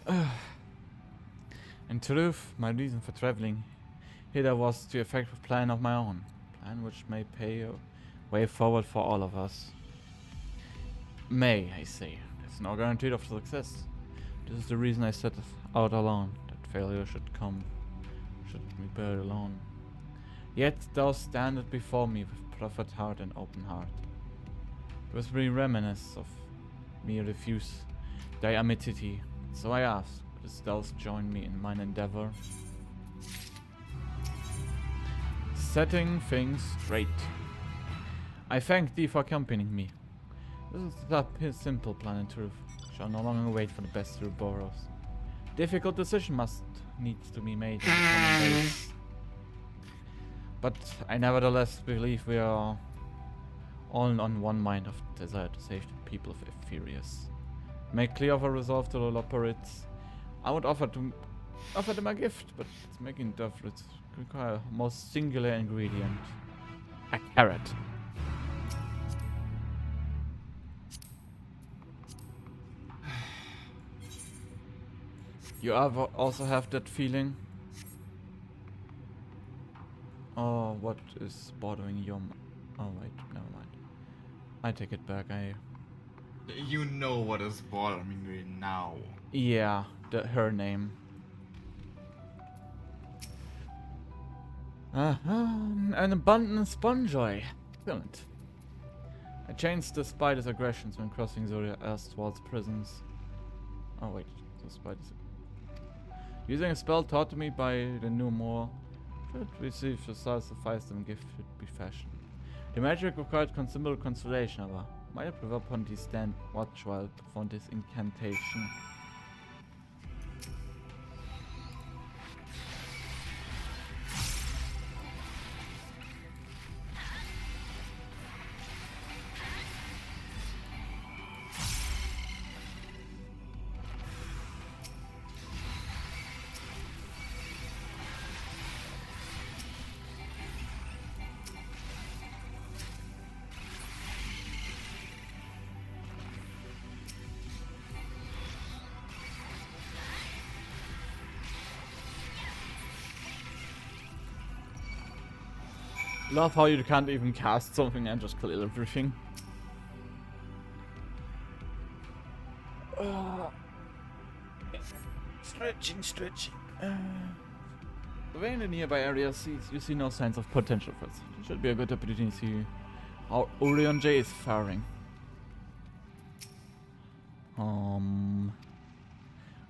In truth, my reason for traveling hither was to effect a plan of my own. Plan which may pay a way forward for all of us. May, I say. There's no guarantee of success. This is the reason I set out alone. That failure should be bear alone. Yet thou standest before me with proffered heart and open heart. It was very reminiscence of me refuse thy amity. So I ask, wouldst thou join me in mine endeavor? Setting things straight. I thank thee for accompanying me. This is a simple plan in truth. Shall no longer wait for the best through Boros. Difficult decision needs to be made in the coming days. But I nevertheless believe we are all on one mind of desire to save the people of Ephirius. Make clear of our resolve to the Loperids. I would offer them a gift, but it's making it require a most singular ingredient. A carrot. You also have that feeling? Oh, what is bothering you? Oh wait, never mind. I take it back. You know what is bothering me now. Yeah, her name. An abundant sponjoy. Excellent. I changed the spider's aggressions when crossing the Erstwald's prisons. Oh wait, the spiders. Using a spell taught to me by the new Moor, should receive the size suffice them gift should be fashioned. The magic required considerable consolation, however. Might I prevail upon thee stand watch while perform this incantation? Love how you can't even cast something and just kill everything. Stretching. Within the nearby area, you see no signs of potential threats. It should be a good opportunity to see how Orion J is faring.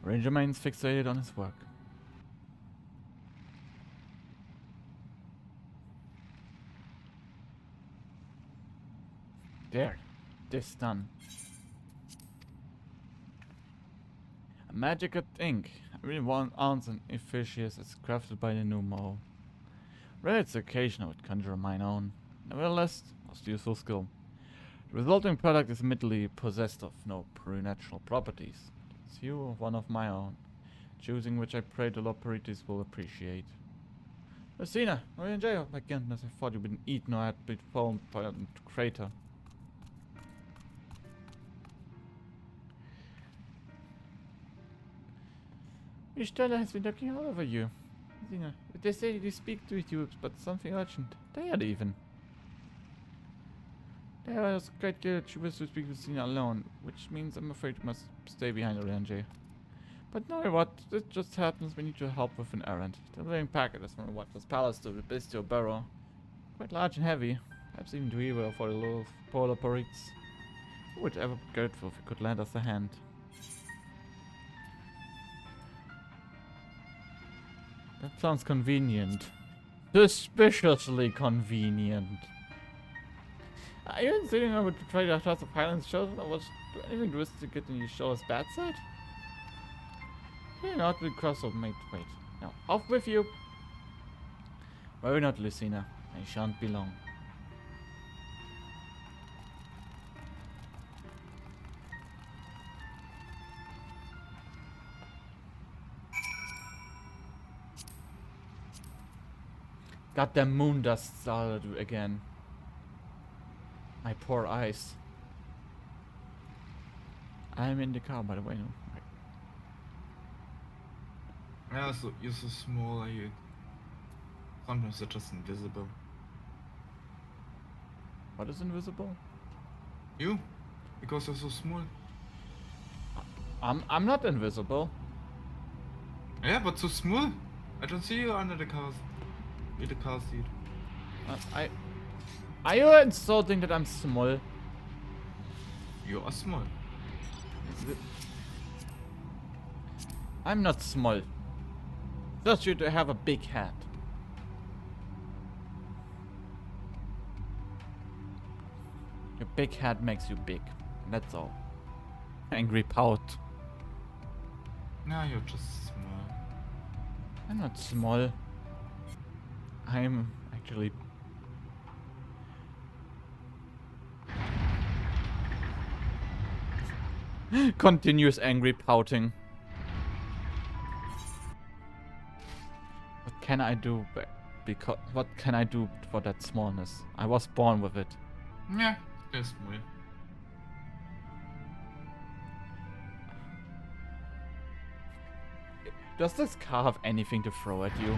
Ranger remains fixated on his work. There. This done. A magic ink. I really want ounce and efficacious as crafted by the Numo. Rare its occasion I would conjure mine own. Nevertheless, most useful skill. The resulting product is admittedly possessed of no preternatural properties. It's you, one of my own. Choosing which I pray the Loperites will appreciate. Lucina, are you in jail? My goodness, I thought you'd been eaten or had been fallen by a crater. Stella has been looking all over you. Lucina, they say they speak to you, but something urgent. Tired even. There was quite good. She wishes to speak with Lucina alone, which means I'm afraid we must stay behind Orange. But no, what? This just happens. We need your help with an errand. The living packet is from Watler's palace to the Bestial Burrow. Quite large and heavy. Perhaps even too evil for the little polar porites. Who would ever be grateful if you could lend us a hand? That sounds convenient. Suspiciously convenient. Are you insinuating I would betray the House of Highlands children, or was anything to risk to get in your show's bad side? You're not with Crossroad, mate. Wait. Now, off with you! Worry not, Lucina. I shan't be long. Goddamn moon dust started again. My poor eyes. I'm in the car, by the way. No. Yeah, so you're so small. You sometimes you're just invisible. What is invisible? You, because you're so small. I'm not invisible. Yeah, but so small. I don't see you under the car. With the car seat. Are you insulting that I'm small? You are small. I'm not small. Just you to have a big head. Your big head makes you big. That's all. Angry pout. Nah, you're just small. I'm not small. I'm actually... Continuous angry pouting. What can I do? Because what can I do for that smallness? I was born with it. Yeah, still small. Does this car have anything to throw at you?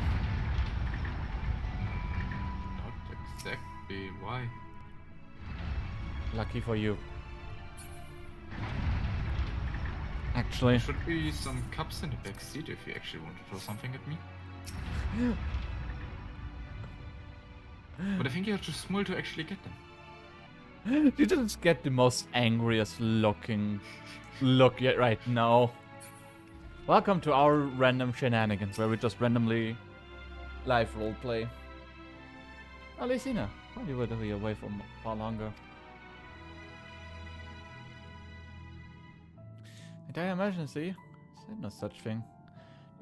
Not exactly. Why? Lucky for you. Actually, There should be some cups in the back seat if you actually want to throw something at me. But I think you're too small to actually get them. you just get the most angriest looking look yet right now. Welcome to our random shenanigans where we just randomly live roleplay. Oh, Lysina, why you were away for far longer? Entire emergency? Said no such thing.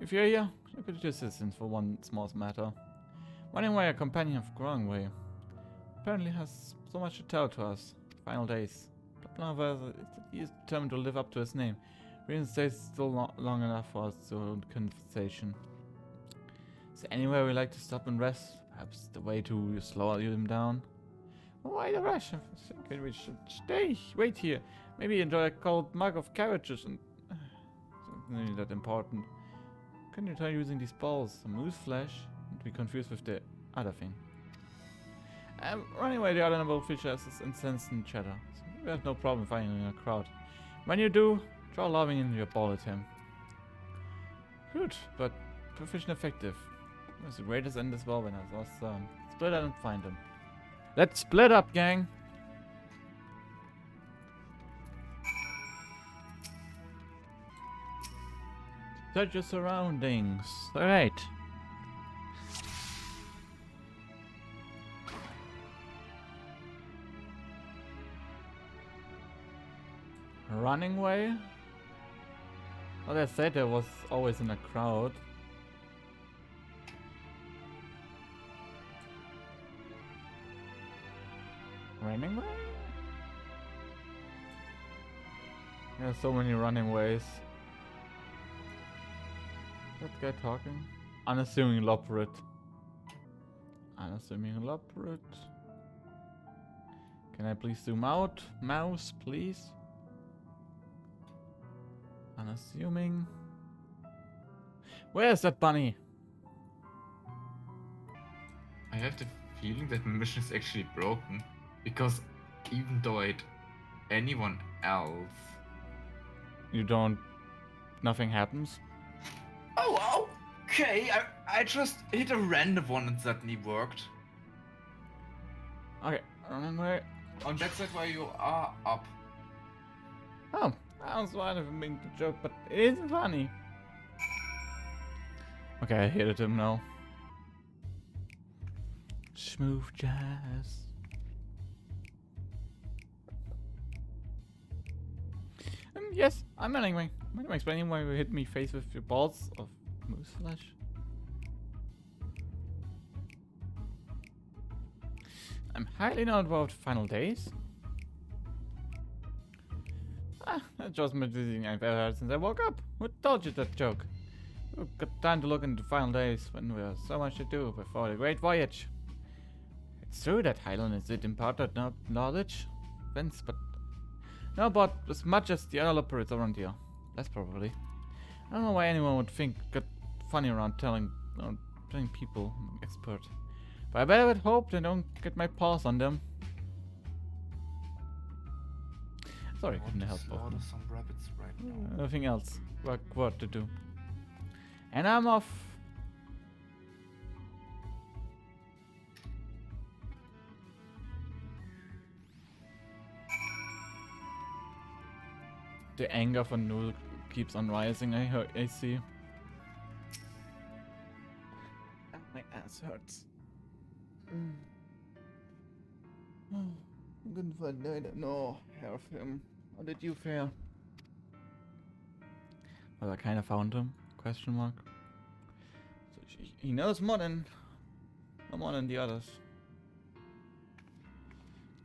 If you're here, look at your assistance for one small matter. Running away, a companion of Grongway. Apparently has so much to tell to us. Final days. He is determined to live up to his name. Reason stays still long enough for us to hold conversation. Is there anywhere we like to stop and rest? Perhaps the way to slow him down? Why the rush? I think we should stay. Wait here. Maybe enjoy a cold mug of carriages and... something that important. Can you try using these balls? Moose flesh? Don't be confused with the other thing. Running away, the other number features is incessant chatter. So we have no problem finding in a crowd. When you do, draw loving in your ball at him. Good, but proficient effective. It was the greatest end as well when I was split up and find him. Let's split up, gang! Search your surroundings. Alright. Running way? Well, they said there was always in a crowd. Running way? There's so many running ways. That guy talking? Unassuming Loprit. Unassuming Loprit. Can I please zoom out? Mouse, please. Unassuming. Where's that bunny? I have the feeling that my mission is actually broken. Because even though anyone else... You don't... Nothing happens? Oh, okay. I just hit a random one and suddenly worked. Okay, running way. And that's not why you are up. Oh, I was trying to make the joke, but it isn't funny. Okay, I hit him now. Smooth jazz. Yes, I'm anyway. I'm explaining why you hit me face with your balls of moose flesh. I'm highly not about final days. That's just my thing I've ever heard since I woke up. Who told you that joke? We've got time to look into final days when we have so much to do before the great voyage. It's true that Highland is it imparted knowledge, Vince, but not about as much as the other operators around here. Less probably. I don't know why anyone would think good funny around telling people I'm an expert. But I better hope they don't get my paws on them. Sorry, couldn't help but slaughter some rabbits right now. nothing else. What to do. And I'm off. The anger for Null keeps on rising, I see. My ass hurts. I couldn't find no hair of him. How did you fare? Well, I kind of found him. Question mark. So he knows more than the others.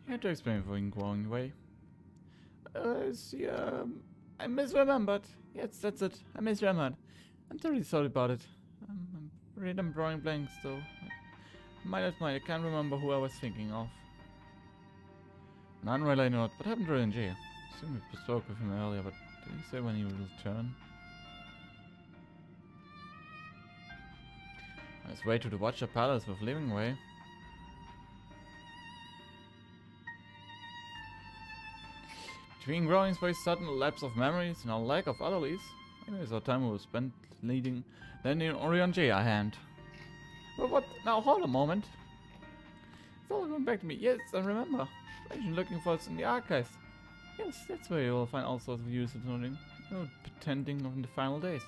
He had to explain for him going away. See, I misremembered. Yes, that's it. I misremembered. I'm terribly sorry about it. I'm afraid I'm drawing blanks, though. I might admit I can't remember who I was thinking of. None really not. What happened to RNG? I assume we spoke with him earlier, but did he say when he will return? On his way to the Watcher Palace with Livingway. Between growing by sudden lapse of memories and our lack of otherlies, anyways, our time was spent lending Orion J a hand. But what? Now hold a moment. It's all going back to me. Yes, I remember. Imagine looking for us in the archives. Yes, that's where you will find all sorts of uses noting. No pretending of in the final days.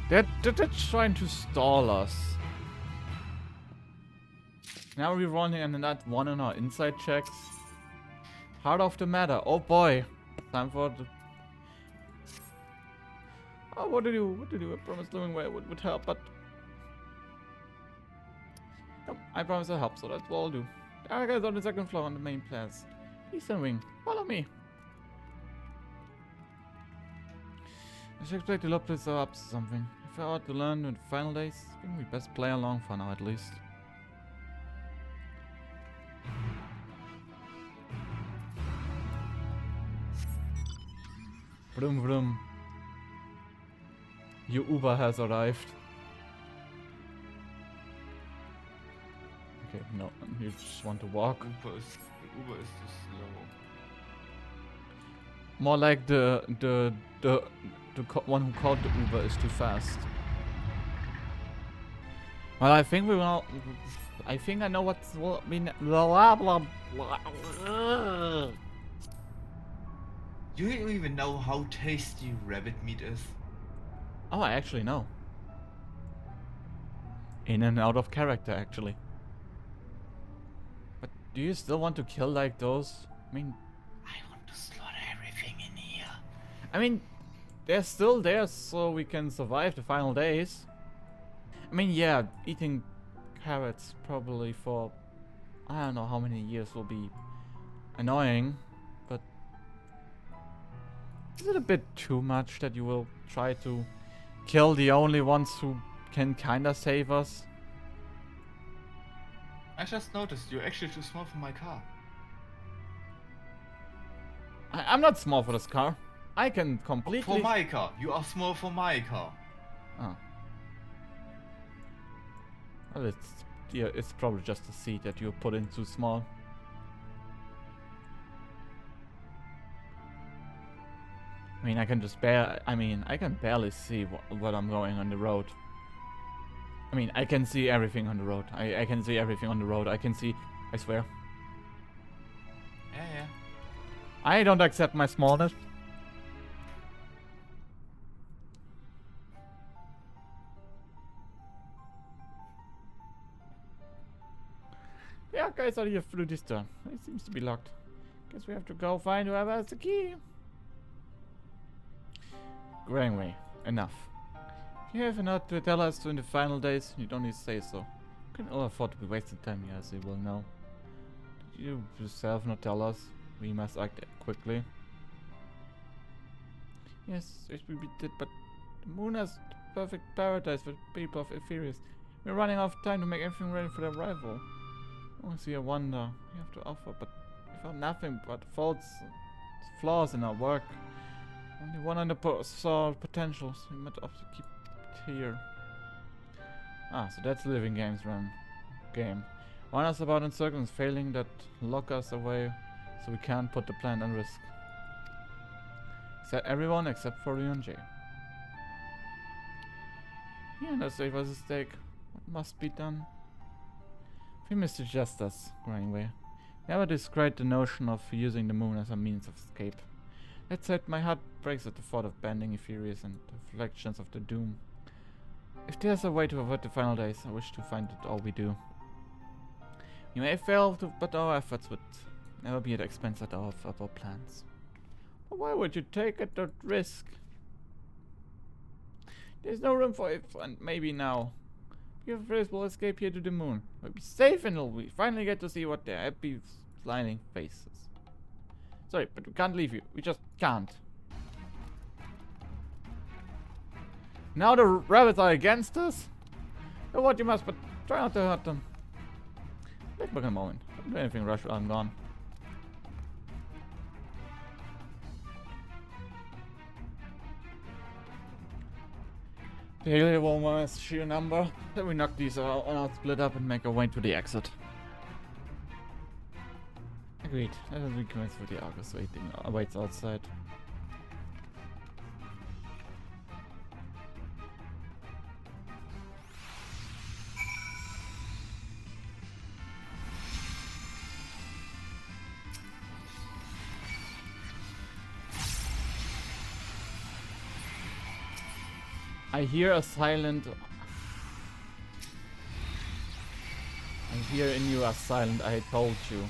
They're trying to stall us. Now we're running and that one on our inside checks. Heart of the matter. Oh boy. Time for the... Oh, what to do? I promised Livingway would help, but... Nope, I promise I'll help, so that's what I'll do. The other guy's on the second floor on the main place. Eastern wing. Follow me. I should expect to look this up to something. If I ought to learn in the final days, I think we best play along for now at least. Vroom vroom. Your Uber has arrived. Okay, no, you just want to walk. Uber is too slow. More like the one who called the Uber is too fast. Well, I think we will. I think I know what's what mean. Blah blah blah. You don't even know how tasty rabbit meat is. Oh, I actually know. In and out of character, actually. But do you still want to kill like those? I mean, I want to slaughter everything in here. I mean, they're still there, so we can survive the final days. I mean, yeah, eating carrots probably for I don't know how many years will be annoying, but is it a bit too much that you will try to kill the only ones who can kinda save us? I just noticed you're actually too small for my car. I'm not small for this car. I can completely... For my car. You are small for my car. Oh. Well, it's probably just a seat that you put in too small. I mean, I can barely see what I'm going on the road. I mean, I can see everything on the road. I can see everything on the road. I can see, I swear. Yeah. I don't accept my smallness. Yeah, guys are here through this door. It seems to be locked. Guess we have to go find whoever has the key. Grangway, enough. If you have enough to tell us in the final days, you don't need to say so. You can all afford to be wasting time here, as you will know. Did you yourself not tell us? We must act quickly. Yes, we did, but the moon has the perfect paradise for people of Ephirius. We're running out of time to make everything ready for their arrival. Honestly, I wonder. We have to offer, but we found nothing but faults, flaws in our work. Only one on the saw potentials. We might have to keep it here. Ah, so that's Living Games run game. Run us about in circles, failing that lock us away, so we can't put the plant on risk. Set everyone except for Leon J. Yeah, that's safe as a stake. What must be done? Famous suggest us, Grindway. Never discredit the notion of using the moon as a means of escape. That said, my heart breaks at the thought of bending Ephirius and the reflections of the doom. If there's a way to avoid the final days, I wish to find it all we do. We may fail, but our efforts would never be at the expense of our plans. But why would you take it that risk? There's no room for if and maybe now. Your phrase will escape here to the moon. We'll be safe and we finally get to see what their happy smiling faces. Sorry, but we can't leave you. We just can't. Now the rabbits are against us? Do what you must, but try not to hurt them. Wait back a moment. Don't do anything rush while I'm gone. The alien will has sheer number. Then we knock these out and I'll split up and make our way to the exit. Agreed. Let us recommence for the Argus waits outside. I hear a silent. I hear in you a silent. I told you.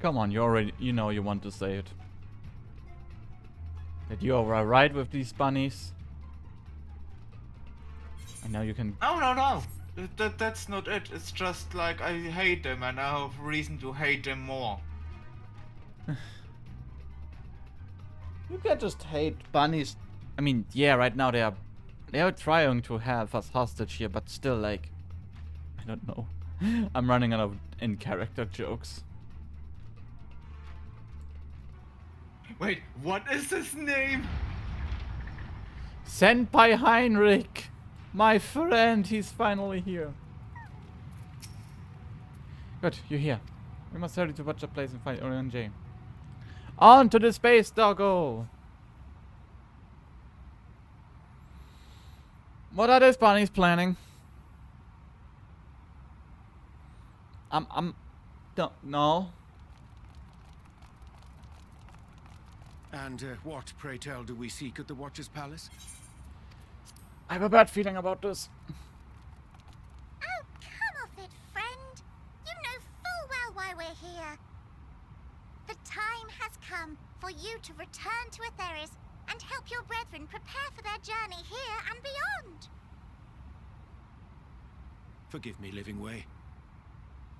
Come on, you know you want to say it. That you are right with these bunnies. And now you can... No. That's not it. It's just like I hate them and I have reason to hate them more. You can't just hate bunnies. I mean, yeah, right now they are trying to have us hostage here, but still, like, I don't know. I'm running out of in-character jokes. Wait, what is his name? Senpai Heinrich! My friend, he's finally here. Good, you're here. We must hurry to watch the place and find Orion J. On to the space doggo! What are these bunnies planning? Don't know. And what, pray tell, do we seek at the Watcher's Palace? I have a bad feeling about this. Oh, come off it, friend. You know full well why we're here. The time has come for you to return to Atheris and help your brethren prepare for their journey here and beyond. Forgive me, Living Way,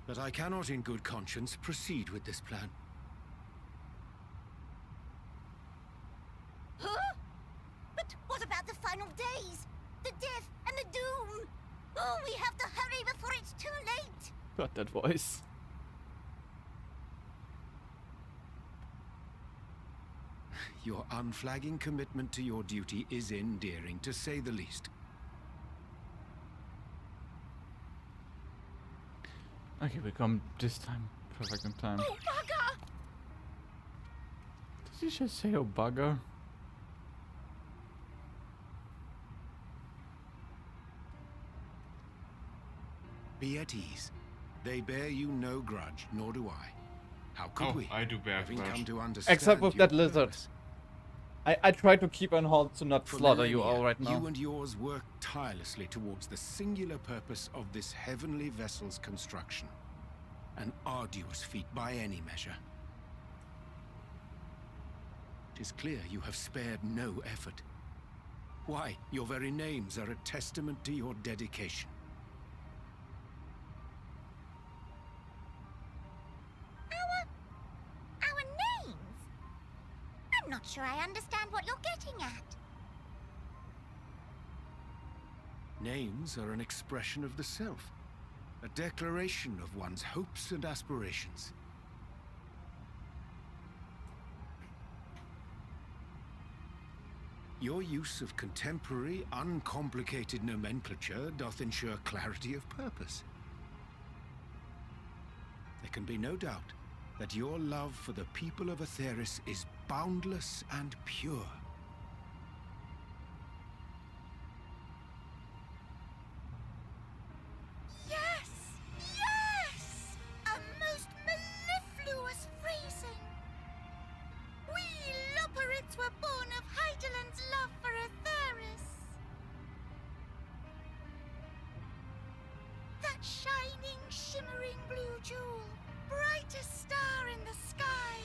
but I cannot in good conscience proceed with this plan. Huh? But what about the final days? The death and the doom? Oh, we have to hurry before it's too late. Got that voice. Your unflagging commitment to your duty is endearing, to say the least. Okay, we come this time. Perfect in time. Oh, bugger! Did he just say oh bugger? Be at ease. They bear you no grudge, nor do I. How could we? I do bear Having grudge. come to understand Except with your that lizard. purpose. I try to keep on hold to not For slaughter you millennia, all right now. You and yours work tirelessly towards the singular purpose of this heavenly vessel's construction. An arduous feat by any measure. 'Tis clear you have spared no effort. Why, your very names are a testament to your dedication. Our names? I'm not sure I understand what you're getting at. Names are an expression of the self, a declaration of one's hopes and aspirations. Your use of contemporary, uncomplicated nomenclature doth ensure clarity of purpose. There can be no doubt that your love for the people of Aetheris is boundless and pure. Yes! Yes! A most mellifluous phrasing! We Loporrits were born of Hydaelyn's love for Aetheris. That shining, shimmering blue jewel, brightest star in the sky,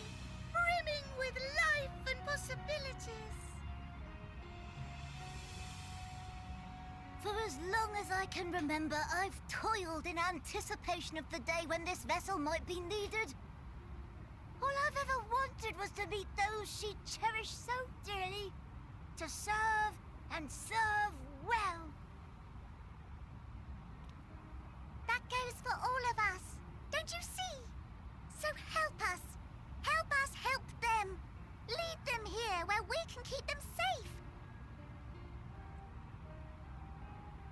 brimming with life and possibilities. For as long as I can remember, I've toiled in anticipation of the day when this vessel might be needed. All I've ever wanted was to meet those she cherished so dearly, to serve and serve well. That goes for all of us, don't you see? So help us. Help us help them. Lead them here where we can keep them safe.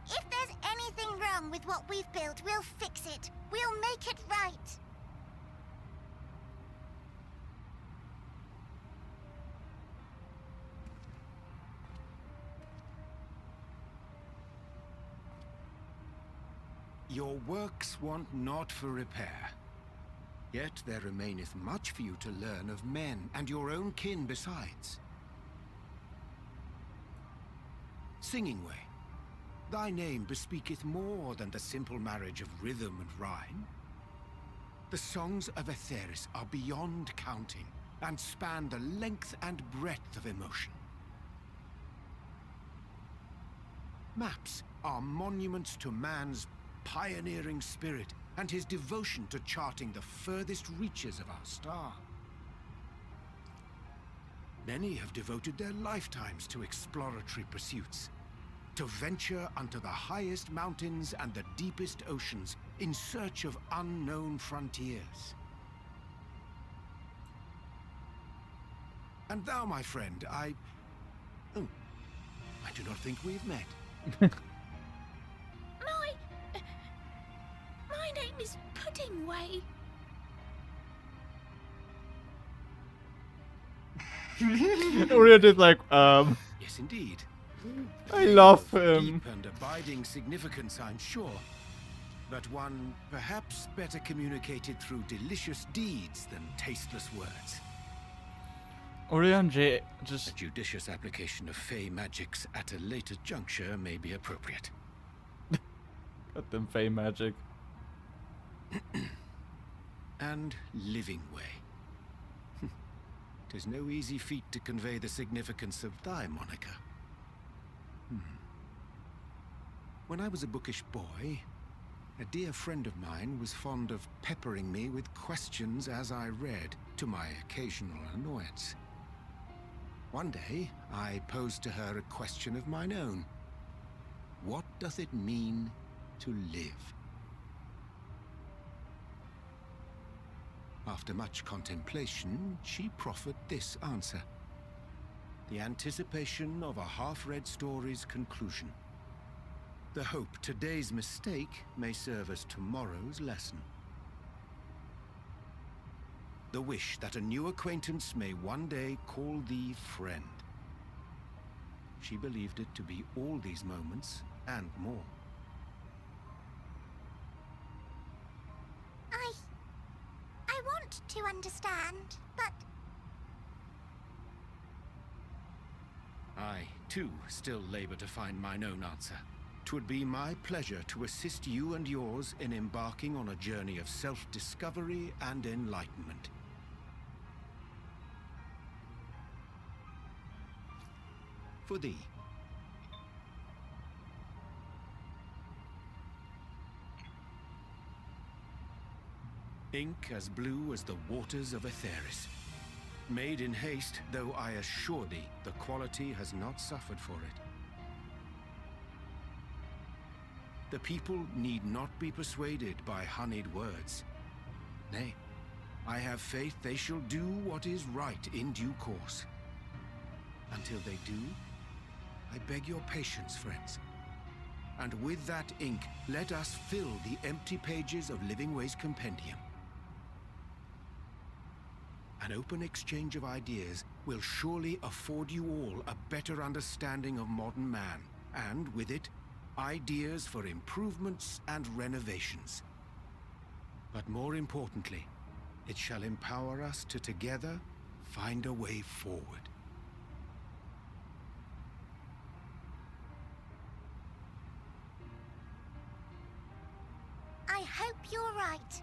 If there's anything wrong with what we've built, we'll fix it. We'll make it right. Your works want not for repair. Yet there remaineth much for you to learn of men, and your own kin besides. Singingway, thy name bespeaketh more than the simple marriage of rhythm and rhyme. The songs of Aetheris are beyond counting, and span the length and breadth of emotion. Maps are monuments to man's pioneering spirit and his devotion to charting the furthest reaches of our star. Many have devoted their lifetimes to exploratory pursuits, to venture unto the highest mountains and the deepest oceans in search of unknown frontiers. And thou, my friend, I do not think we've met. My name is Puddingway. We're just like, Yes, indeed. I love Of him. Deep and abiding significance, I'm sure. But one perhaps better communicated through delicious deeds than tasteless words. Orion J A just judicious application of fey magics at a later juncture may be appropriate. got them fey magic. And living way. 'Tis no easy feat to convey the significance of thy moniker. When I was a bookish boy, a dear friend of mine was fond of peppering me with questions as I read, to my occasional annoyance. One day, I posed to her a question of mine own. What doth it mean to live? After much contemplation, she proffered this answer. The anticipation of a half-read story's conclusion. The hope today's mistake may serve as tomorrow's lesson. The wish that a new acquaintance may one day call thee friend. She believed it to be all these moments and more. I want to understand, but I, too, still labor to find mine own answer. 'Twould be my pleasure to assist you and yours in embarking on a journey of self-discovery and enlightenment. for thee. Ink as blue as the waters of Aetheris. Made in haste, though I assure thee, the quality has not suffered for it. The people need not be persuaded by honeyed words. Nay, I have faith they shall do what is right in due course. Until they do, I beg your patience, friends. And with that ink, let us fill the empty pages of Living Ways Compendium. An open exchange of ideas will surely afford you all a better understanding of modern man, and with it, ideas for improvements and renovations. But more importantly, it shall empower us to together find a way forward. I hope you're right.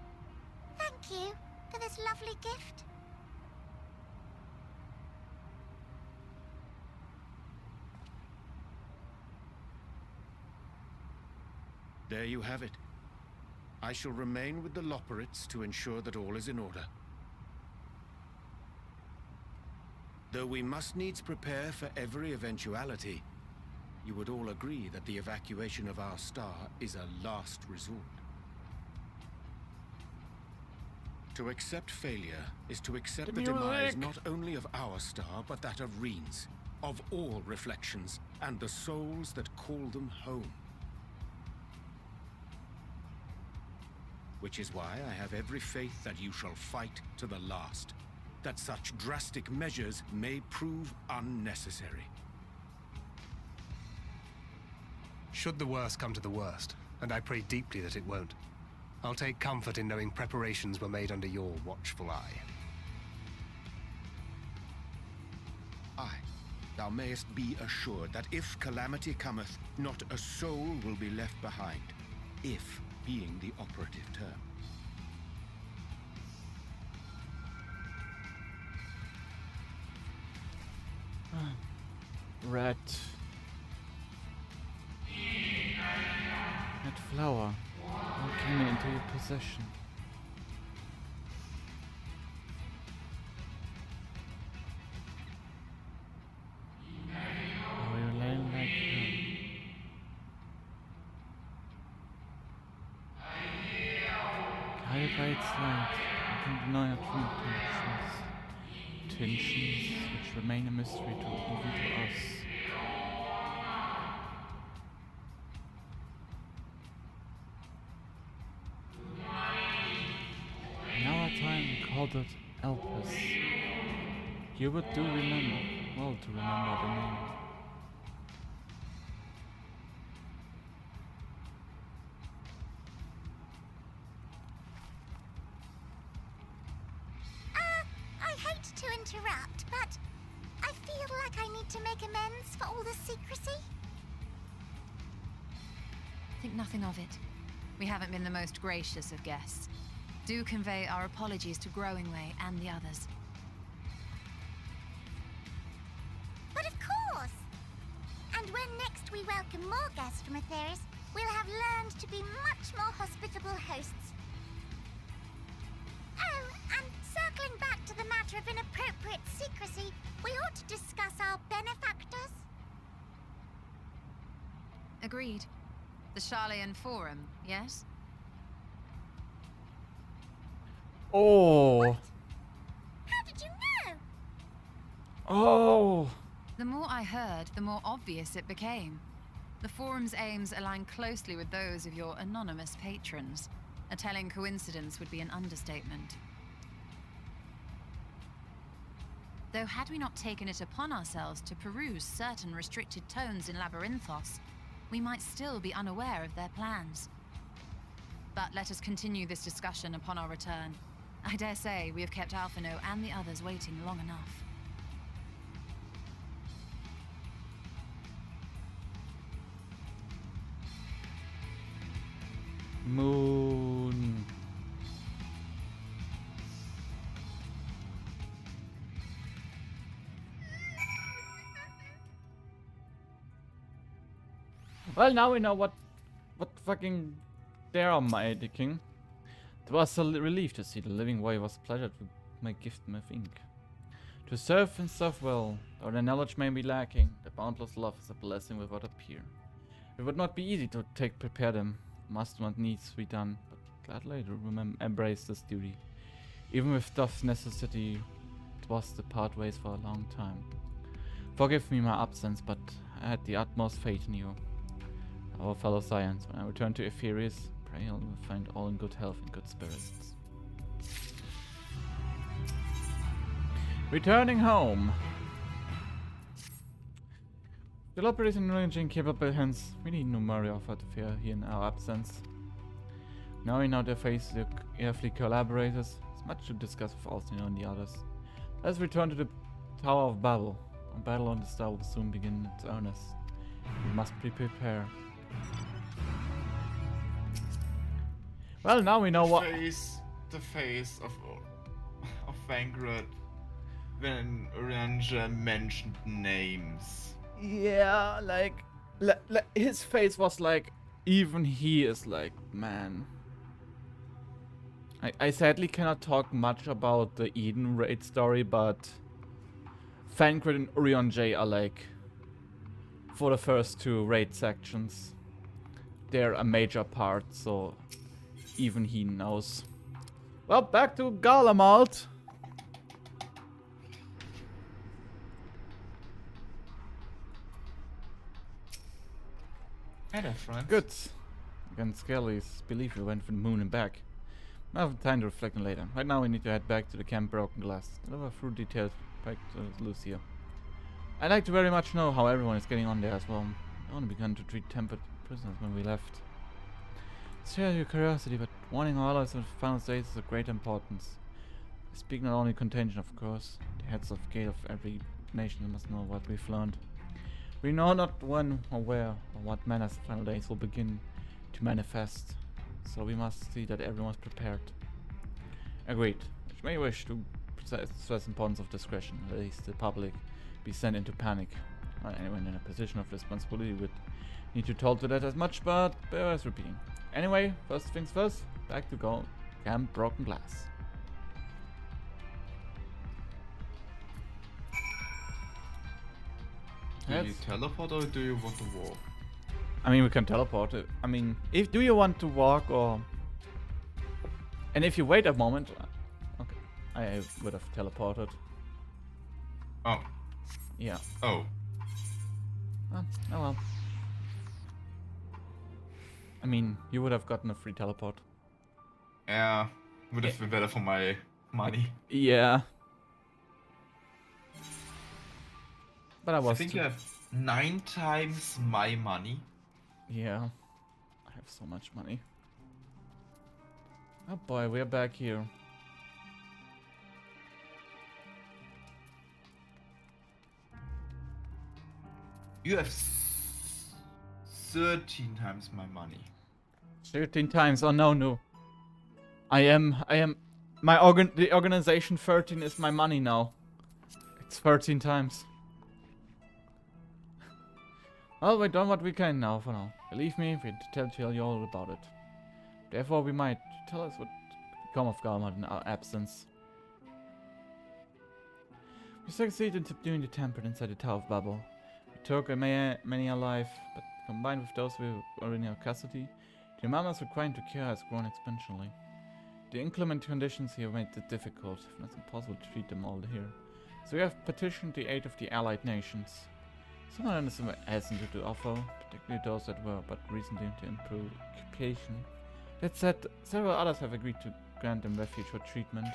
Thank you for this lovely gift. There you have it. I shall remain with the Loporrits to ensure that all is in order. Though we must needs prepare for every eventuality, you would all agree that the evacuation of our star is a last resort. To accept failure is to accept the demise not only of our star, but that of Reen's, of all reflections, and the souls that call them home. Which is why I have every faith that you shall fight to the last, that such drastic measures may prove unnecessary. Should the worst come to the worst, and I pray deeply that it won't, I'll take comfort in knowing preparations were made under your watchful eye. Aye, thou mayest be assured that if calamity cometh, not a soul will be left behind, if being the operative term. Red. That flower. How came it into your possession? Are you laying like guided by its light, you can deny our true intentions which remain a mystery to even to us. In our time we called it Elpis. You would do remember, well to remember the name. I hate to interrupt, but I feel like I need to make amends for all the secrecy. Think nothing of it. We haven't been the most gracious of guests. Do convey our apologies to Growingway and the others. But of course! And when next we welcome more guests from Aetheris, we'll have learned to be much more hospitable hosts. Oh, and circling back to the matter of inappropriate secrecy, we ought to discuss our benefactors. Agreed. The Sharlayan Forum, yes? Oh! How did you know? Oh! The more I heard, the more obvious it became. The Forum's aims align closely with those of your anonymous patrons. A telling coincidence would be an understatement. Though had we not taken it upon ourselves to peruse certain restricted tones in Labyrinthos, we might still be unaware of their plans. But let us continue this discussion upon our return. I dare say we have kept Alphinaud and the others waiting long enough. Moon. Well, now we know what fucking they are, my king. It was a relief to see the living way was pleasured with my gift of ink. To serve and serve well, though the knowledge may be lacking, the boundless love is a blessing without a peer. It would not be easy to prepare them, must not needs be done, but gladly to embrace this duty. Even with tough necessity, it was to part ways for a long time. Forgive me my absence, but I had the utmost faith in you, our fellow science. When I return to Ephirius, pray I will find all in good health and good spirits. Returning home. The operators in arranging capable hands. We need no Murray offered to fear here in our absence. Now we know their face the earthly collaborators. There's much to discuss with Alcino and the others. Let's return to the Tower of Babel. A battle on the star will soon begin its earnest. We must be prepared. Well, now we know what. The face of Vanguard when Ranger mentioned names. Yeah, like his face was like, even he is like, man. I sadly cannot talk much about the Eden raid story, but Thancred and Urianger are like, for the first two raid sections, they're a major part, so even he knows. Well, back to Garlemald. Hey there, friend. Good. Again, Skelly's belief we went for the moon and back. I have time to reflect on later. Right now we need to head back to the Camp Broken Glass. Deliver through details back to Lucia. I'd like to very much know how everyone is getting on there as well. I only began to treat tempered prisoners when we left. Share your curiosity, but warning all us in the final stages is of great importance. I speak not only contention, of course. The heads of gate of every nation must know what we've learned. We know not when or where or what manner the final days will begin to manifest, so we must see that everyone's prepared. Agreed. Which may wish to stress importance of discretion, at least the public be sent into panic. Not anyone in a position of responsibility would need to told to that as much, but bears repeating. Anyway, first things first, back to Camp Broken Glass. Do you teleport or do you want to walk? I mean, we can teleport it. I mean, do you want to walk or... And if you wait a moment... Okay, I would have teleported. Oh. Yeah. Oh. Oh well. I mean, you would have gotten a free teleport. Yeah. Would have been better for my money. Yeah. But I think you have 9 times my money. Yeah. I have so much money. Oh boy, we're back here. You have 13 times my money. 13 times. Oh no. I am the organization 13 is my money now. It's 13 times. Well, we've done what we can now for now. Believe me, we'll tell you all about it. Therefore, we might tell us what become of Garlemald in our absence. We succeeded in subduing the Tempered inside the Tower of Babel. We took many alive, but combined with those we were in our custody, the amounts required to cure has grown exponentially. The inclement conditions here made it difficult, if not impossible, to treat them all here. So we have petitioned the aid of the allied nations. Some of them were hesitant to offer, particularly those that were but recently into improve occupation. That said, several others have agreed to grant them refuge for treatment.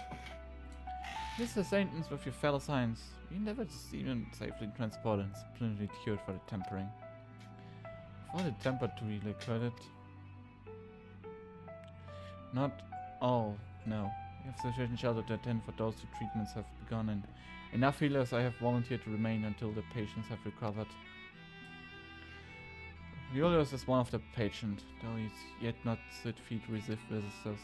This is the sentence with your fellow science. We endeavored to even safely transport and splendidly cured for the tempering. For the temper to really credit. Not all, no. We have sufficient shelter to attend for those whose treatments have begun, and enough healers I have volunteered to remain until the patients have recovered. Julius is one of the patients, though he's yet not set feet to receive visitors.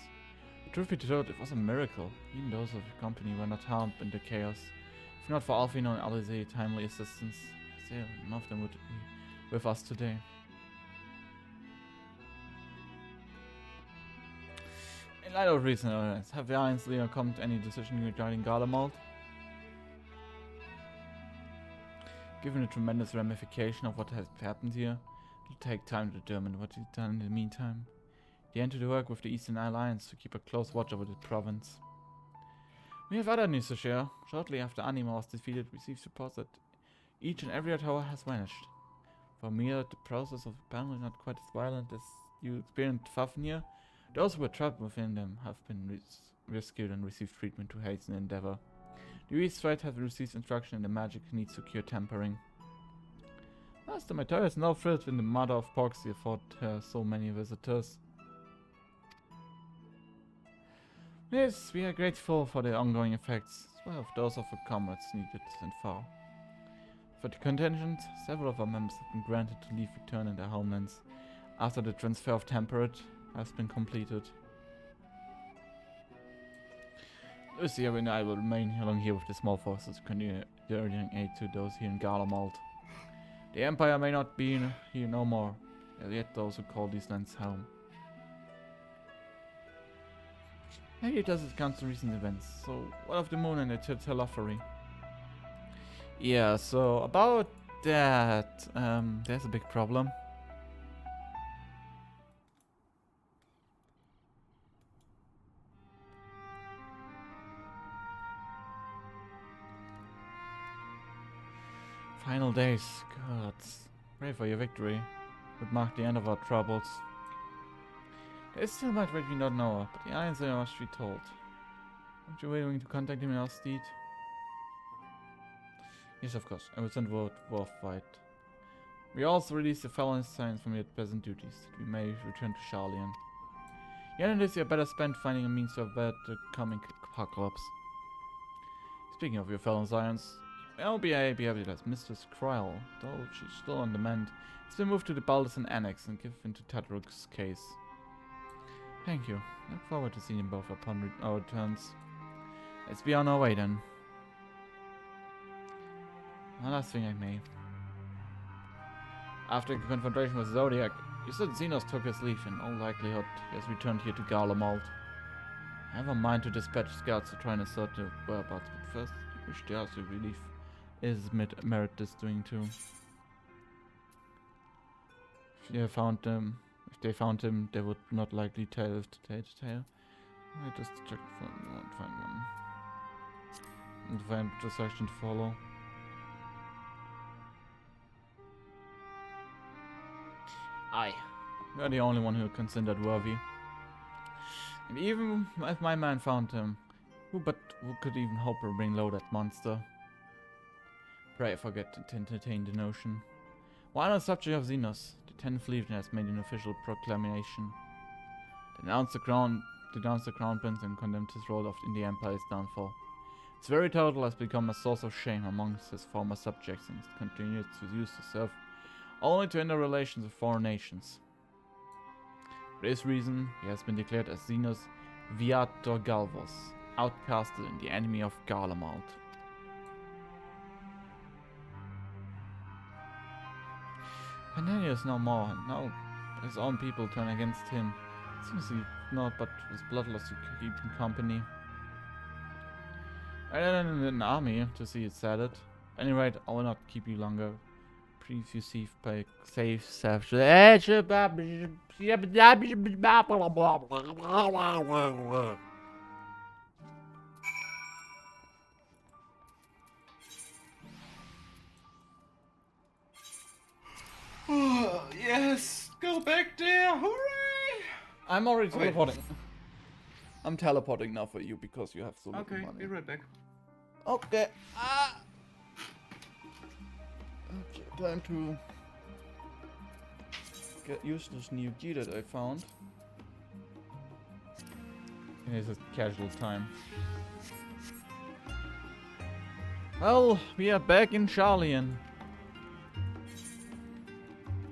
The truth be told, it was a miracle. Even those of the company were not harmed in the chaos. If not for Alfino and Alize's timely assistance, still, none of them would be with us today. In light of recent events, have the Alliance leader come to any decision regarding Garlemald? Given the tremendous ramification of what has happened here, it'll take time to determine what he's done in the meantime. They enter to work with the Eastern Alliance to keep a close watch over the province. We have other news to share. Shortly after Anima was defeated, we received reports that each and every tower has vanished. For me, the process of apparently not quite as violent as you experienced in Fafnir. Those who were trapped within them have been rescued and received treatment to hasten the endeavor. The East Threat has received instruction and the magic needs to cure tampering. Master Mateo is now thrilled when the mother of Poxy afforded her so many visitors. Yes, we are grateful for the ongoing effects, as well as those of our comrades needed and far. For the contingent, several of our members have been granted to leave return in their homelands after the transfer of Temperate has been completed. Lucia and I will remain along here with the small forces to continue delivering aid to those here in Garlemald. The Empire may not be here no more, yet those who call these lands home. Maybe it doesn't count to recent events, so what of the moon and the telephory? Yeah, so about that, there's a big problem. Final days, gods. Pray for your victory. Would mark the end of our troubles. There is still much which we don't know of, but the Alliance must be told. Aren't you willing to contact him in our stead? Yes, of course. I will send word for fight. We also release the felon signs from your present duties, that we may return to Sharlayan. Yet in this you better spend finding a means to avert the coming apocalypse. Speaking of your felon science, LBA behaviorless Mistress Kryl, though she's still on demand, has been moved to the Balderson Annex and given to Tadruk's case. Thank you. Look forward to seeing you both upon our returns. Let's be on our way then. One last thing I may. After the confrontation with Zodiac, you said Xenos took his leave. In all likelihood, he has returned here to Garlemald. I have a mind to dispatch scouts to try and assert their whereabouts, but first, I wish to ask your relief. Is merit this doing too? If they found him, they would not likely tell if to tell the tale. I just check for one, find one. And find the section to follow. Aye. You are the only one who considered worthy. And even if my man found him, who could even hope to bring low that monster? Pray forget to entertain the notion. While on the subject of Xenos, the 10th Legion has made an official proclamation. Denounced the crown prince and condemned his role in the Empire's downfall. Its very title has become a source of shame amongst his former subjects and continues to use to serve only to hinder relations with foreign nations. For this reason, he has been declared as Xenos Viator Galvos, outcasted and the enemy of Garlemald. Panania is no more, and now his own people turn against him. Seems he not but his bloodlust to keep him company. I am in an army to see it sadded. At any rate, I will not keep you longer. Please receive by safe Oh, yes! Go back there! Hooray! I'm already Wait. teleporting. I'm teleporting now for you because you have so little Okay, money. be right back. Okay. Okay, time to get used to this new key that I found. And it's a casual time. Well, we are back in Sharlayan.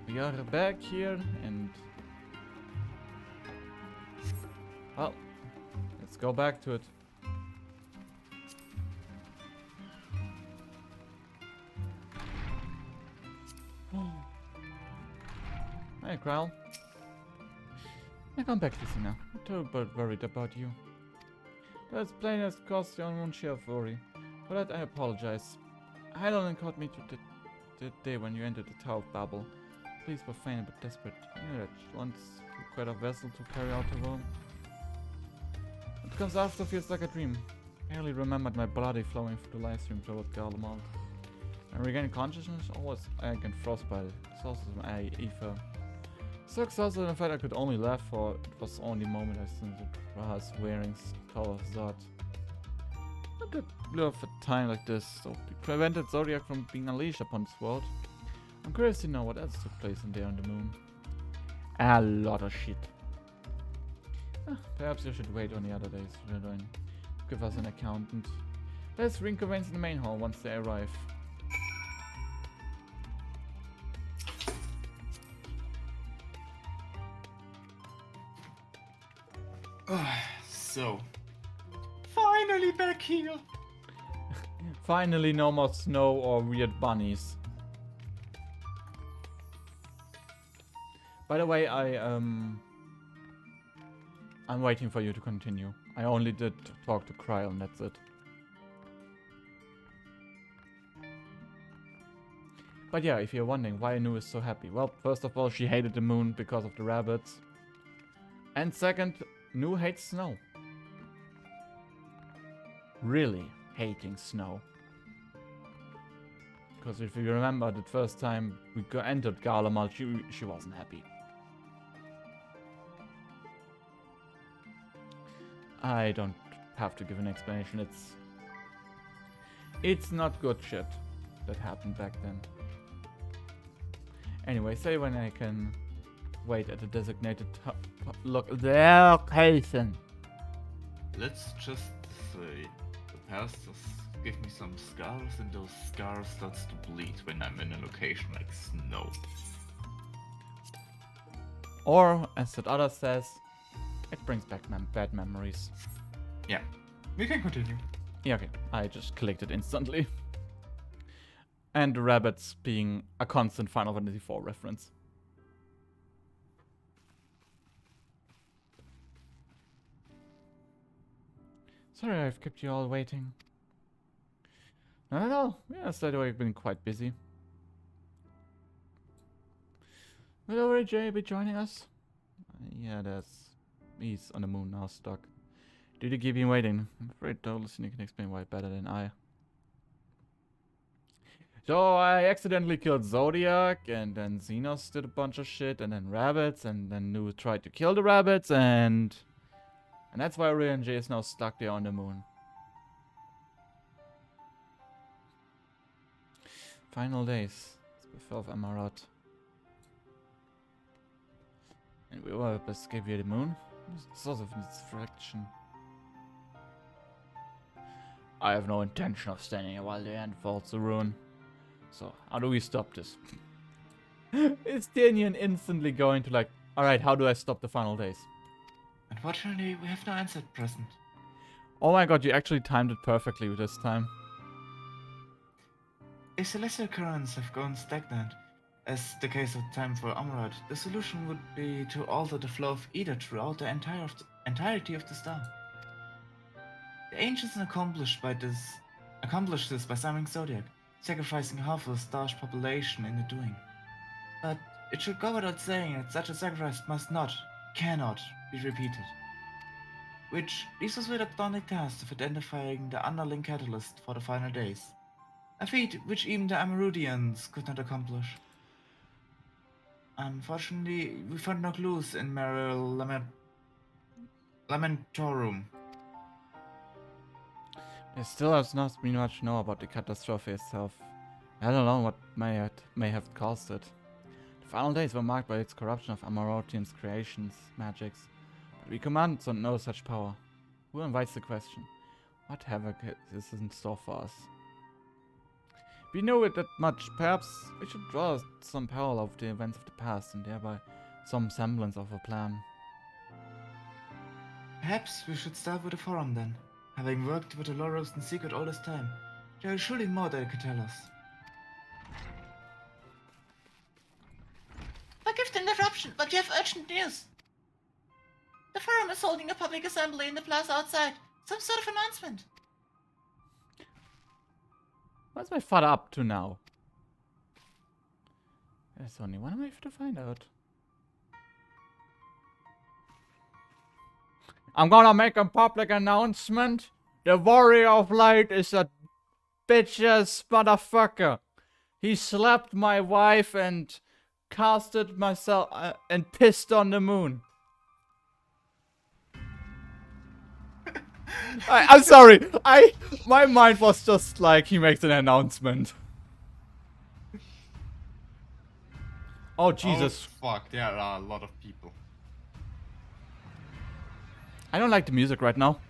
We are back here and... Well, let's go back to it. Hey, Kryl. Now come back, Lucina. I'm terribly worried about you. That's plain as caused your own share of worry. For that I apologize. Heidelin caught me to the day when you entered the Tower of Babel. Please were faint but desperate. You know that she wants quite a vessel to carry out her will. What comes after feels like a dream. I barely remembered my bloody flowing through the live stream toward Garlemald. I regained consciousness, always egg and frostbite. It's also my ether. So exhausted in fact I could only laugh, for it was the only moment I seen the Raha's wearing color Zod. Not that blue of a time like this, so it prevented Zodiac from being unleashed upon this world. I'm curious to know what else took place in there on the moon. A lot of shit. Perhaps you should wait on the other days, Redwine. Give us an accountant. Let's reconvene in the main hall once they arrive. So, finally back here. Finally, no more snow or weird bunnies. By the way, I'm waiting for you to continue. I only did talk to Kryl and that's it. But yeah, if you're wondering why Anu is so happy. Well, first of all, she hated the moon because of the rabbits. And second, Anu hates snow. Really hating snow. Because if you remember the first time we entered Garlemald, she wasn't happy. I don't have to give an explanation. It's not good shit that happened back then. Anyway, say when I can wait at a designated location. Let's just say the pastors give me some scars, and those scars starts to bleed when I'm in a location like snow. Or, as that other says, it brings back bad memories. Yeah, we can continue. Yeah, okay. I just clicked it instantly. And the rabbits being a constant Final Fantasy IV reference. Sorry I've kept you all waiting. Not at all. Yes, that way I've been quite busy. Will Ray be joining us? Yeah, he's on the moon now, stuck. Did you keep him waiting? I'm afraid Dolison can explain why better than I. So I accidentally killed Zodiac, and then Xenos did a bunch of shit, and then rabbits, and then Nu tried to kill the rabbits, and that's why Ray and Jay is now stuck there on the moon. Final days. It's the 12th Amarat. And we will escape via the moon. Source of distraction. I have no intention of standing here while the end falls to ruin. So, how do we stop this? Is Danian instantly going to like, alright, how do I stop the final days? Unfortunately, we have no answer at present. Oh my god, you actually timed it perfectly with this time. If celestial currents have gone stagnant, as the case of time for Amarat, the solution would be to alter the flow of ether throughout the entirety of the star. The ancients accomplished this by summoning Zodiac, sacrificing half of the star's population in the doing. But it should go without saying that such a sacrifice cannot be repeated. Which leaves us with a daunting task of identifying the underlying catalyst for the final days. A feat which even the Amarudians could not accomplish. Unfortunately, we found no clues in Mariel Lamentorum. There still has not been much known about the catastrophe itself, let alone what may have caused it. The final days were marked by its corruption of Amarotian's creations, magics, but we command no such power. Who invites the question? What havoc is in store for us? We know it that much. Perhaps we should draw some parallel of the events of the past and thereby some semblance of a plan. Perhaps we should start with the forum then. Having worked with the Loros in secret all this time, there is surely more they could tell us. Forgive the interruption, but you have urgent news. The forum is holding a public assembly in the plaza outside. Some sort of announcement. What's my father up to now? There's only one way to find out. I'm gonna make a public announcement. The Warrior of Light is a bitch-ass motherfucker. He slapped my wife and casted myself and pissed on the moon. I'm sorry. My mind was just like he makes an announcement. Oh Jesus! Oh, fuck, there are a lot of people. I don't like the music right now.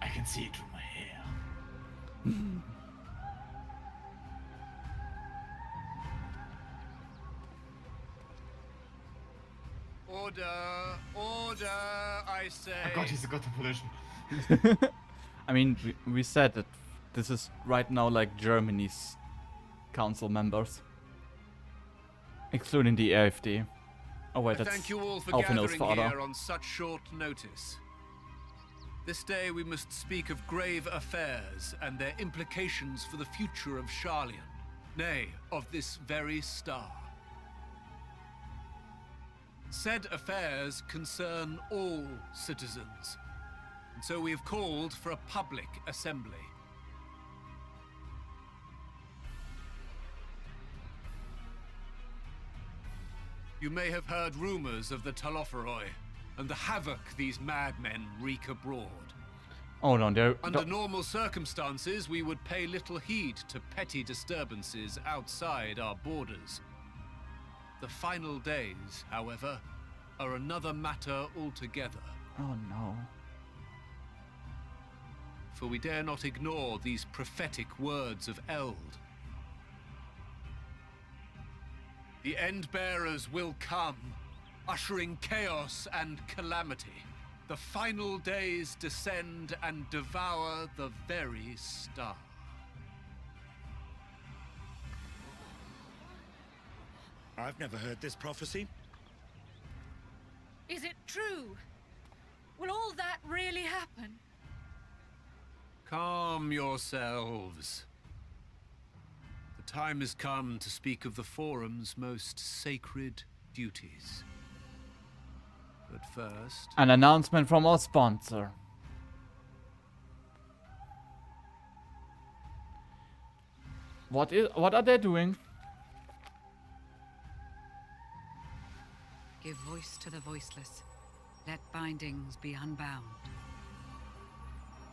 I can see it through my hair. Order! Order, I say! Oh god, he's got the pollution. I mean, we said that this is right now like Germany's council members, including the AfD. Oh wait, that's Thank you all for Alfinel's gathering father. here on such short notice. This day we must speak of grave affairs and their implications for the future of Sharlayan, nay, of this very star. Said affairs concern all citizens, and so we have called for a public assembly. You may have heard rumors of the Talofferoi and the havoc these madmen wreak abroad. Oh no, they're Under normal circumstances, we would pay little heed to petty disturbances outside our borders. The final days, however, are another matter altogether. oh no. For we dare not ignore these prophetic words of Eld. The Endbearers will come, ushering chaos and calamity. The final days descend and devour the very star. I've never heard this prophecy. Is it true? Will all that really happen? Calm yourselves. The time has come to speak of the Forum's most sacred duties. But first, An announcement from our sponsor. What are they doing? Give voice to the voiceless. Let bindings be unbound.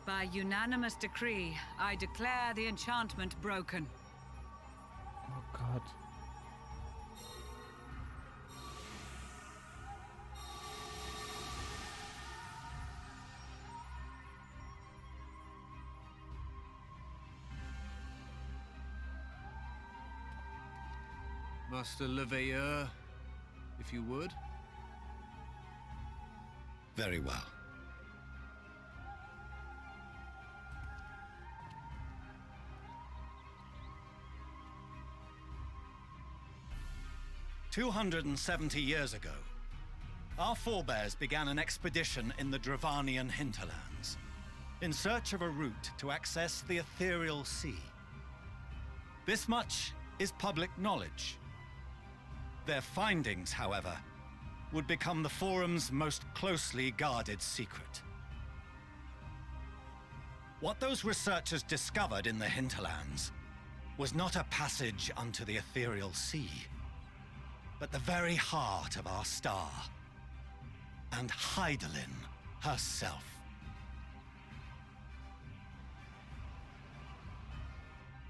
By unanimous decree, I declare the enchantment broken. Oh god. Master Leveilleur, if you would. Very well. "270 years ago, our forebears began an expedition in the Dravanian hinterlands, in search of a route to access the ethereal sea. This much is public knowledge. Their findings, however, would become the Forum's most closely guarded secret. What those researchers discovered in the hinterlands was not a passage unto the ethereal sea, but the very heart of our star, and Hydaelyn herself.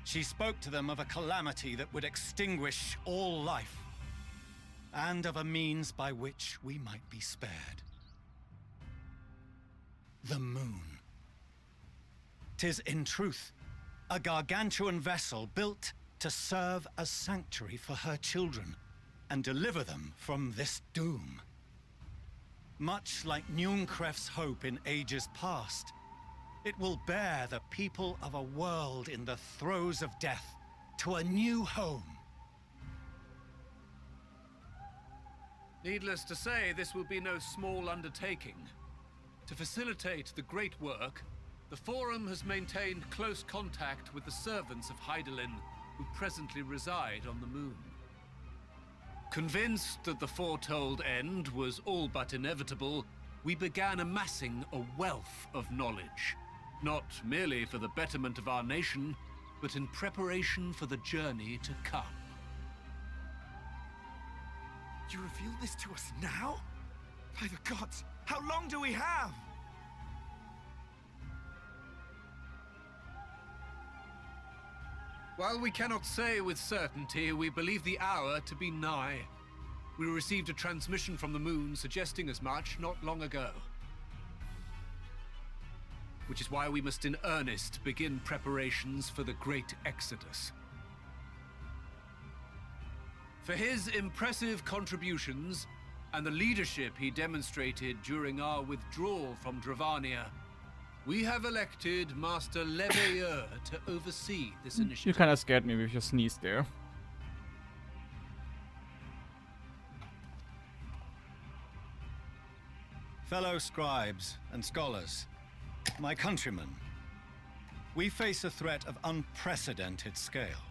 She spoke to them of a calamity that would extinguish all life, and of a means by which we might be spared. The moon. 'Tis in truth a gargantuan vessel built to serve as sanctuary for her children and deliver them from this doom. Much like Njunkref's hope in ages past, It will bear the people of a world in the throes of death to a new home. Needless to say, this will be no small undertaking. To facilitate the great work, the Forum has maintained close contact with the servants of Hydaelyn, who presently reside on the moon. Convinced that the foretold end was all but inevitable, we began amassing a wealth of knowledge, not merely for the betterment of our nation, but in preparation for the journey to come. You reveal this to us now? By the gods, how long do we have? While we cannot say with certainty, we believe the hour to be nigh. We received a transmission from the moon suggesting as much not long ago. Which is why we must in earnest begin preparations for the great exodus. For his impressive contributions and the leadership he demonstrated during our withdrawal from Dravania, we have elected Master Leveilleur to oversee this initiative. You kind of scared me with your sneeze there. Fellow scribes and scholars, my countrymen, we face a threat of unprecedented scale.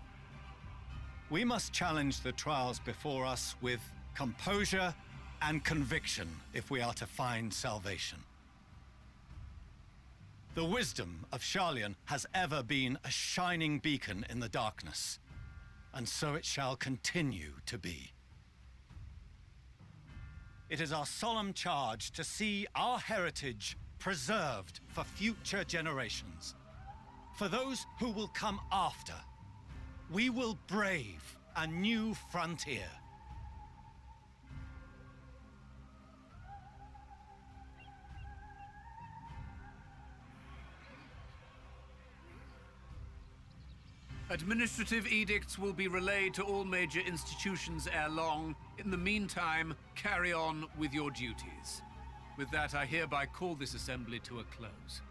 We must challenge the trials before us with composure and conviction if we are to find salvation. The wisdom of Sharlayan has ever been a shining beacon in the darkness, and so it shall continue to be. It is our solemn charge to see our heritage preserved for future generations. For those who will come after, we will brave a new frontier. Administrative edicts will be relayed to all major institutions ere long. In the meantime, carry on with your duties. With that, I hereby call this assembly to a close.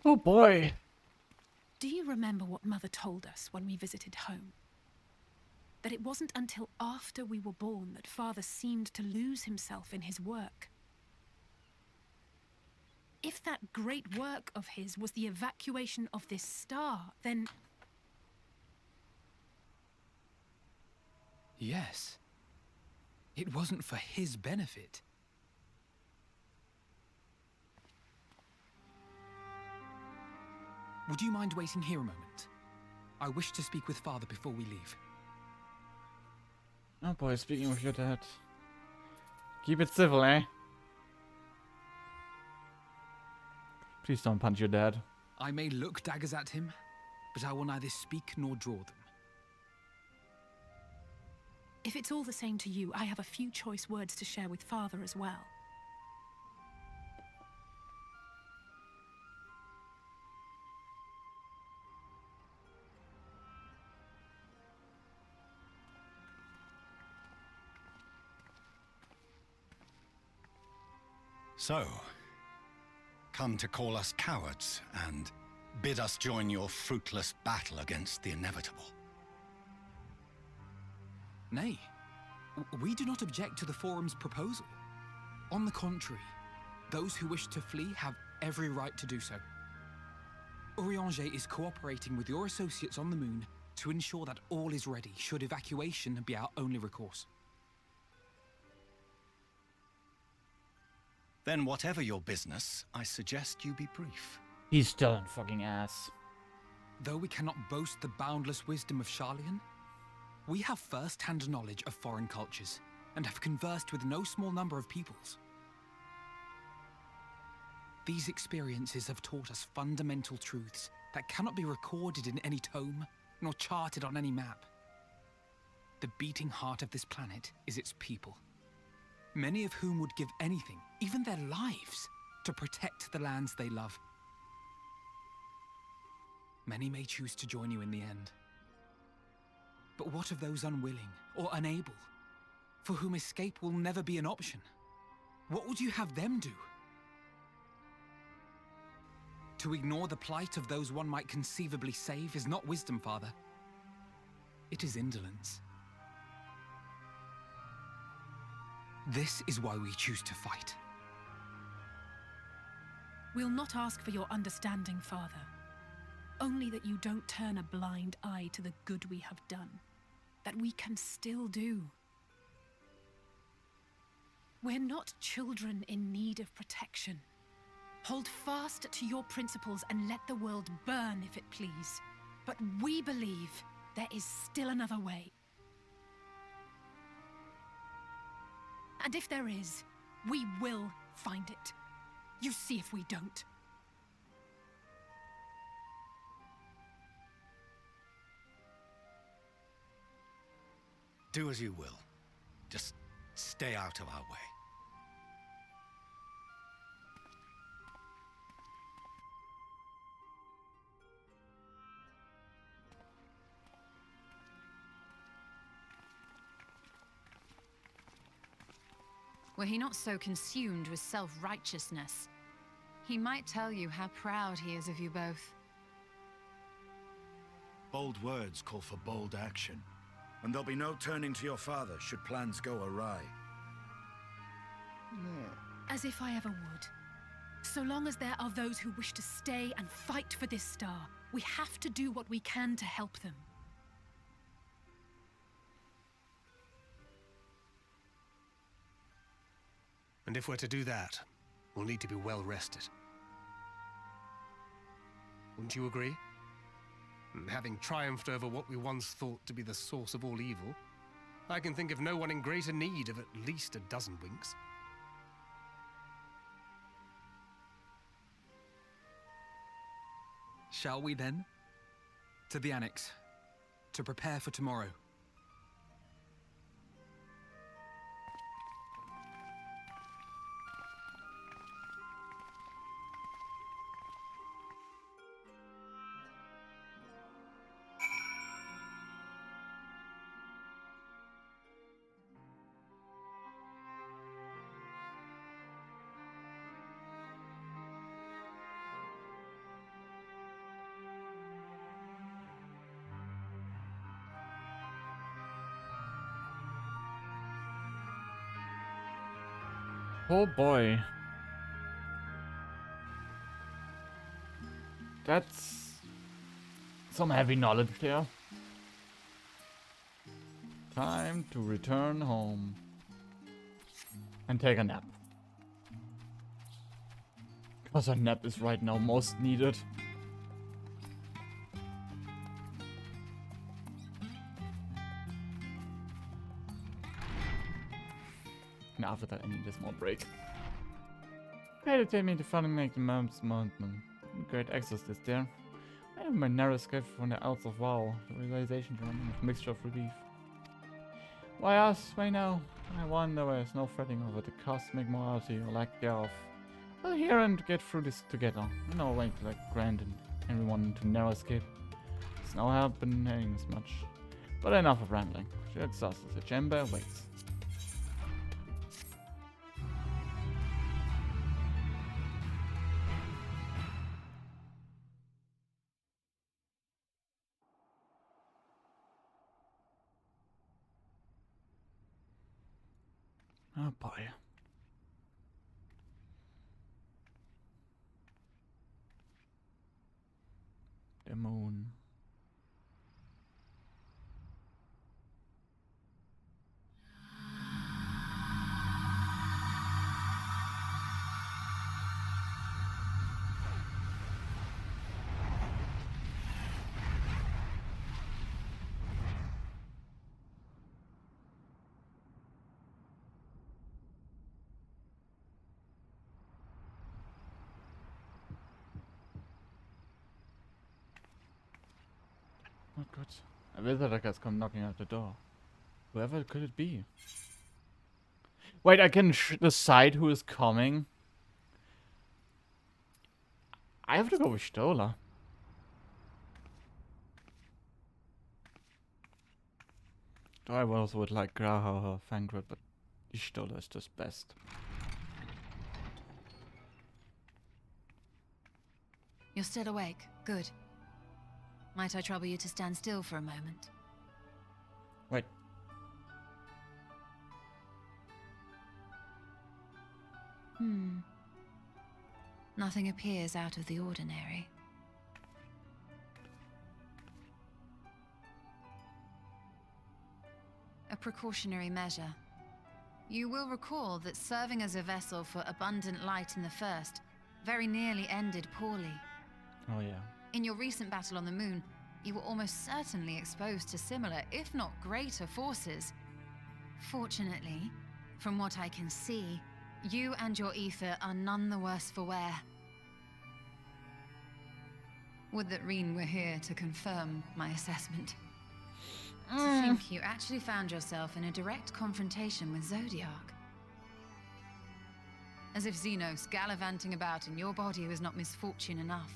Oh boy. Do you remember what Mother told us when we visited home? That it wasn't until after we were born that Father seemed to lose himself in his work. If that great work of his was the evacuation of this star, then... Yes. It wasn't for his benefit. Would you mind waiting here a moment? I wish to speak with Father before we leave. Oh boy, speaking of your dad. Keep it civil, eh? Please don't punch your dad. I may look daggers at him, but I will neither speak nor draw them. If it's all the same to you, I have a few choice words to share with Father as well. So, come to call us cowards and bid us join your fruitless battle against the inevitable. Nay, we do not object to the Forum's proposal. On the contrary, those who wish to flee have every right to do so. Urianger is cooperating with your associates on the moon to ensure that all is ready should evacuation be our only recourse. Then whatever your business, I suggest you be brief. He's still an fucking ass. Though we cannot boast the boundless wisdom of Sharlayan, we have first-hand knowledge of foreign cultures and have conversed with no small number of peoples. These experiences have taught us fundamental truths that cannot be recorded in any tome nor charted on any map. the beating heart of this planet is its people, many of whom would give anything, even their lives, to protect the lands they love. Many may choose to join you in the end. But what of those unwilling or unable, for whom escape will never be an option? What would you have them do? To ignore the plight of those one might conceivably save is not wisdom, Father. It is indolence. This is why we choose to fight. We'll not ask for your understanding, Father. Only that you don't turn a blind eye to the good we have done, that we can still do. We're not children in need of protection. Hold fast to your principles and let the world burn if it please. But we believe there is still another way. And if there is, we will find it. You see if we don't. Do as you will. Just stay out of our way. Were he not so consumed with self-righteousness, he might tell you how proud he is of you both. Bold words call for bold action. And there'll be no turning to your father should plans go awry. As if I ever would. So long as there are those who wish to stay and fight for this star, we have to do what we can to help them. And if we're to do that, we'll need to be well rested. Wouldn't you agree? And having triumphed over what we once thought to be the source of all evil, I can think of no one in greater need of at least a dozen winks. Shall we then? To the Annex, to prepare for tomorrow. Oh boy. That's some heavy knowledge there. Time to return home. And take a nap. Because a nap is right now most needed. And after that I need a small break. Great, take me to finally make the mountain. Great access is there. I have my narrow escape from the Elves of Wow. The realization of a mixture of relief. Why us? Why now? I wonder why there's no fretting over the cosmic morality or lack thereof. We'll hear and get through this together. No way to like Grant and everyone into narrow escape. It's no help in hearing as much. But enough of rambling. She exhausted. The chamber awaits. Oh boy. The moon. Not good. A visitor has come knocking at the door. Whoever could it be? Wait, I can decide who is coming. I have to go with Stola. Though I also would like Graha or Fangrid, but Stola is just best. You're still awake. Good. Might I trouble you to stand still for a moment? Wait. Nothing appears out of the ordinary. A precautionary measure. You will recall that serving as a vessel for abundant light in the First very nearly ended poorly. Oh yeah. In your recent battle on the moon, you were almost certainly exposed to similar, if not greater, forces. Fortunately, from what I can see, you and your ether are none the worse for wear. Would that Reen were here to confirm my assessment. To think you actually found yourself in a direct confrontation with Zodiark. As if Xenos gallivanting about in your body was not misfortune enough.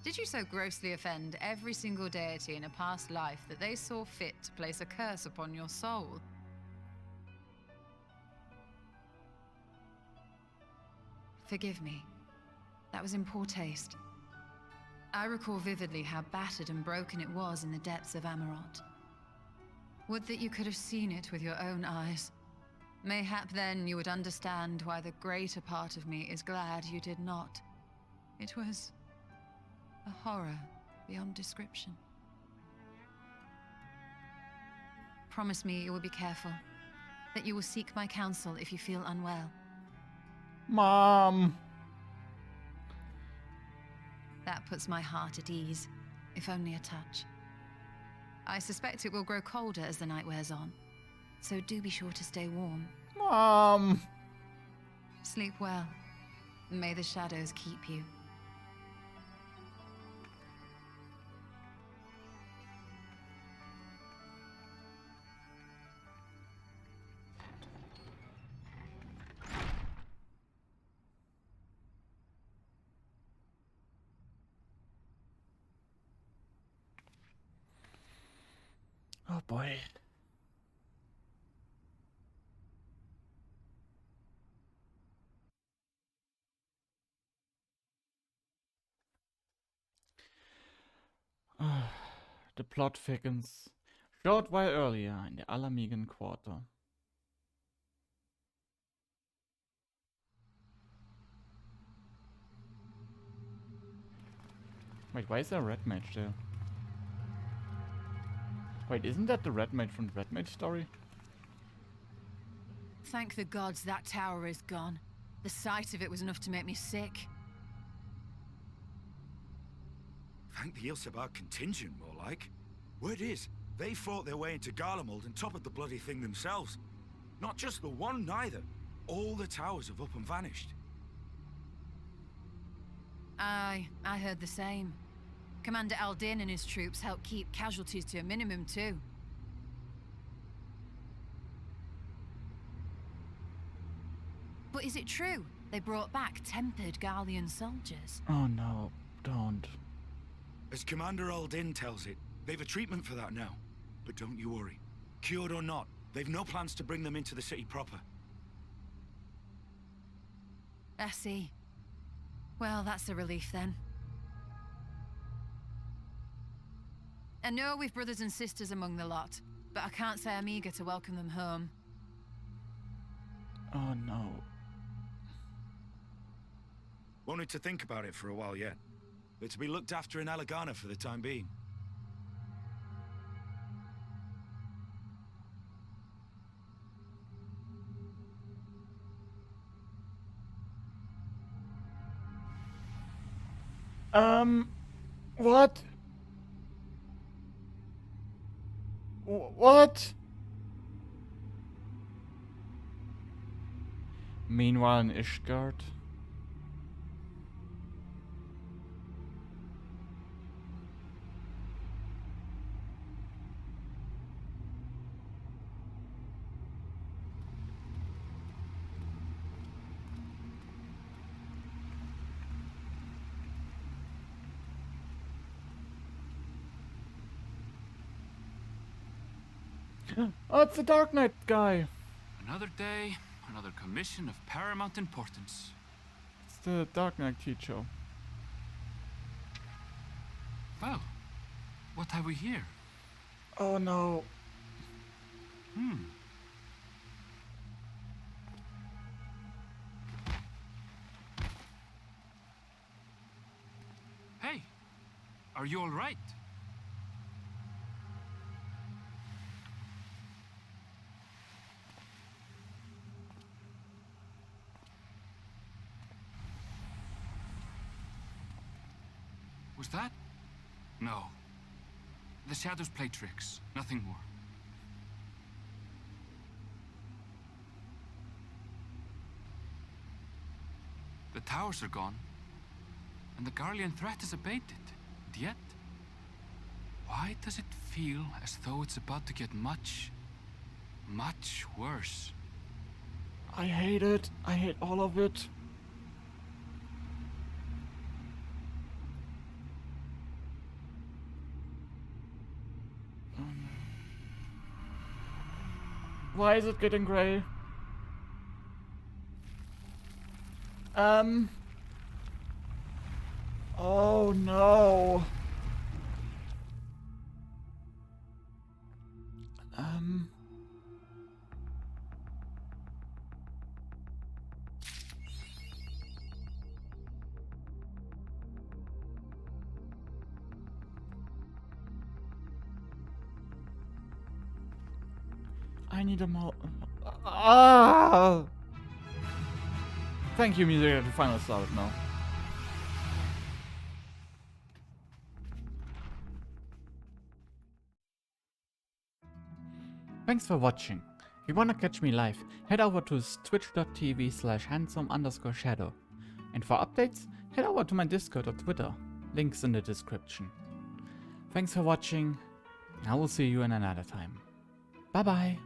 Did you so grossly offend every single deity in a past life that they saw fit to place a curse upon your soul? Forgive me. That was in poor taste. I recall vividly how battered and broken it was in the depths of Amarot. Would that you could have seen it with your own eyes. Mayhap then you would understand why the greater part of me is glad you did not. It was a horror beyond description. Promise me you will be careful, that you will seek my counsel if you feel unwell. Mom! That puts my heart at ease, if only a touch. I suspect it will grow colder as the night wears on, so do be sure to stay warm. Mom! Sleep well. May the shadows keep you. Oh boy. The plot thickens. Short while earlier in the Alamigan Quarter. Wait, why is there a red mage there? Wait, isn't that the red mage from the red mage story? Thank the gods that tower is gone. The sight of it was enough to make me sick. Thank the Ilsabar contingent, more like. Word is, they fought their way into Garlemald and toppled the bloody thing themselves. Not just the one, neither. All the towers have up and vanished. Aye, I heard the same. Commander Aldin and his troops helped keep casualties to a minimum, too. But is it true? They brought back tempered Garlean soldiers. Oh no, don't. As Commander Aldin tells it, they've a treatment for that now. But don't you worry. Cured or not, they've no plans to bring them into the city proper. I see. Well, that's a relief then. I know we've brothers and sisters among the lot, but I can't say I'm eager to welcome them home. Oh no. Wanted to think about it for a while yet. They're to be looked after in Alagana for the time being. What? What? Meanwhile in Ishgard. Oh, it's the Dark Knight guy. Another day, another commission of paramount importance. It's the Dark Knight teacher. Well, what have we here? Oh no. Hey, are you all right? Was that? No. The shadows play tricks, nothing more. The towers are gone, and the Garlean threat is abated. And yet, why does it feel as though it's about to get much, much worse? I hate it. I hate all of it. Why is it getting grey? Oh no. I need a more. Ah! Thank you, music. The final started now. Thanks for watching. If you wanna catch me live, head over to twitch.tv/handsome_shadow. And for updates, head over to my Discord or Twitter. Links in the description. Thanks for watching, and I will see you in another time. Bye bye.